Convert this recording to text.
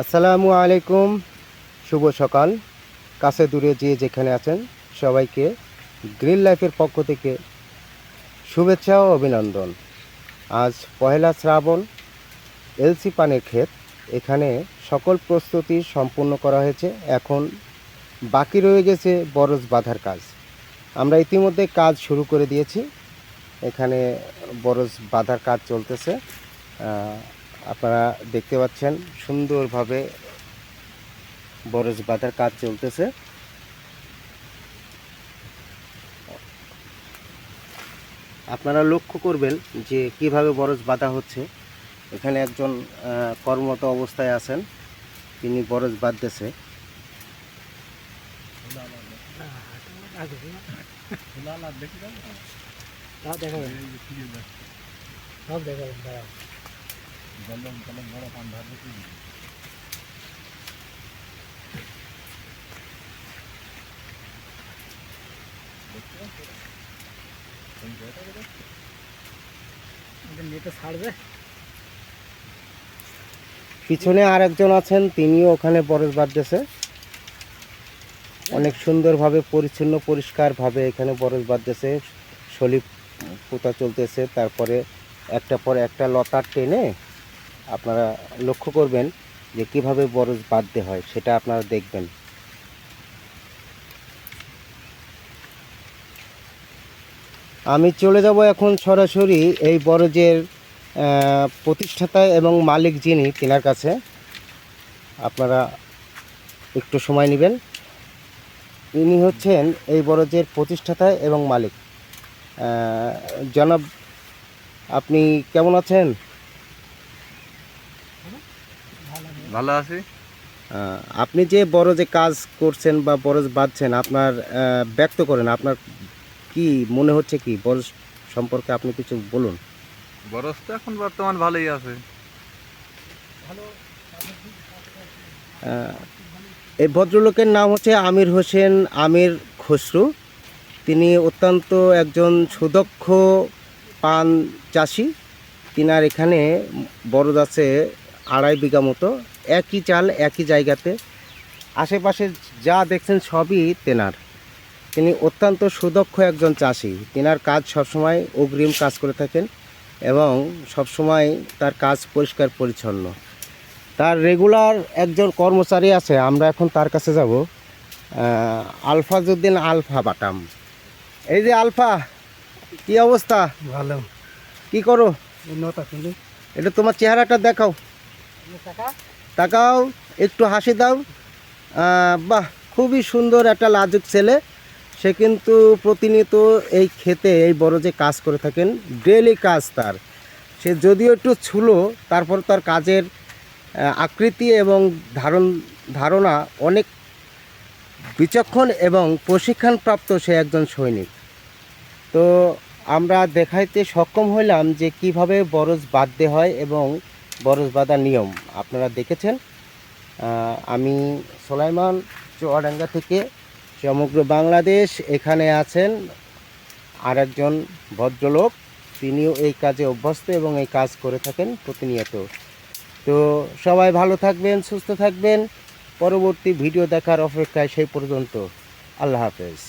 আসসালামু আলাইকুম, শুভ সকাল। কাছে দূরে যে যেখানে আছেন সবাইকে গ্রিন লাইফের পক্ষ থেকে শুভেচ্ছা ও অভিনন্দন। আজ পহেলা শ্রাবণ, এলসি পানের ক্ষেত। এখানে সকল প্রস্তুতি সম্পূর্ণ করা হয়েছে। এখন বাকি রয়ে গেছে বরজ বাঁধার কাজ। আমরা ইতিমধ্যে কাজ শুরু করে দিয়েছি। এখানে বরজ বাঁধার কাজ চলতেছে। আপনারা দেখতে পাচ্ছেন সুন্দরভাবে বরজ বাঁধার কাজ চলতেছে। আপনারা লক্ষ্য করবেন যে কিভাবে বরজ বাঁধা হচ্ছে। এখানে একজন কর্মরত অবস্থায় আছেন, তিনি বরজ বাঁধতেছে। পিছনে আর একজন আছেন, তিনিও ওখানে বরজ বাঁধতেছে। অনেক সুন্দরভাবে পরিচ্ছন্ন পরিষ্কারভাবে এখানে বরজ বাঁধতেছে। শলি পোতা চলতেছে, তারপরে একটা পর একটা লতা টেনে আপনারা লক্ষ্য করবেন যে কিভাবে বরজ বাঁধতে হয়, সেটা আপনারা দেখবেন। আমি চলে যাব এখন সরাসরি এই বরজের প্রতিষ্ঠাতা এবং মালিক যিনি, তিনার কাছে। আপনারা একটু সময় নেবেন। ইনি হচ্ছেন এই বরজের প্রতিষ্ঠাতা এবং মালিক। জনাব, আপনি কেমন আছেন? ভালো আছি। আপনি যে বরজে কাজ করছেন বা বরজ বাঁধছেন, আপনার ব্যক্ত করেন, আপনার কি মনে হচ্ছে, কি বরজ সম্পর্কে আপনি কিছু বলুন। বরস তো এখন বর্তমান ভালোই আছে। এই ভদ্রলোকের নাম হচ্ছে আমির হোসেন, আমির খসরু। তিনি অত্যন্ত একজন সুদক্ষ পান চাষি। তিনার এখানে বরজ আছে 2.5 বিঘা মতো, একই চাল একই জায়গাতে। আশেপাশে যা দেখছেন সবই তেনার। তিনি অত্যন্ত সুদক্ষ একজন চাষি। তিনার কাজ সবসময় অগ্রিম কাজ করে থাকেন এবং সবসময় তার কাজ পরিষ্কার পরিচ্ছন্ন। তার রেগুলার একজন কর্মচারী আছে, আমরা এখন তার কাছে যাব। আলফাজউদ্দিন আলফা বাটাম। এই যে আলফা, কি অবস্থা? ভালো। কি করো? কিন্তু এটা তোমার চেহারাটা দেখাও, তাকাও, একটু হাসি দাও। বাহ, খুবই সুন্দর একটা লাজুক ছেলে। সে কিন্তু প্রতিনিয়ত এই ক্ষেতে, এই বরজে কাজ করে থাকেন। ডেলি কাজ তার। সে যদিও একটু ছুলো, তারপর তার কাজের আকৃতি এবং ধারণা অনেক বিচক্ষণ এবং প্রশিক্ষণপ্রাপ্ত। সে একজন সৈনিক। তো আমরা দেখাইতে সক্ষম হইলাম যে কিভাবে বরজ বাঁধতে হয় এবং বরজ বাঁধার নিয়ম আপনারা দেখেছেন। আমি সোলাইমান, চুয়াডাঙ্গা থেকে সমগ্র বাংলাদেশ। এখানে আছেন আর একজন ভদ্রলোক, তিনিও এই কাজে অভ্যস্ত এবং এই কাজ করে থাকেন প্রতিনিয়ত। তো সবাই ভালো থাকবেন, সুস্থ থাকবেন। পরবর্তী ভিডিও দেখার অপেক্ষায় সেই পর্যন্ত আল্লাহ হাফেজ।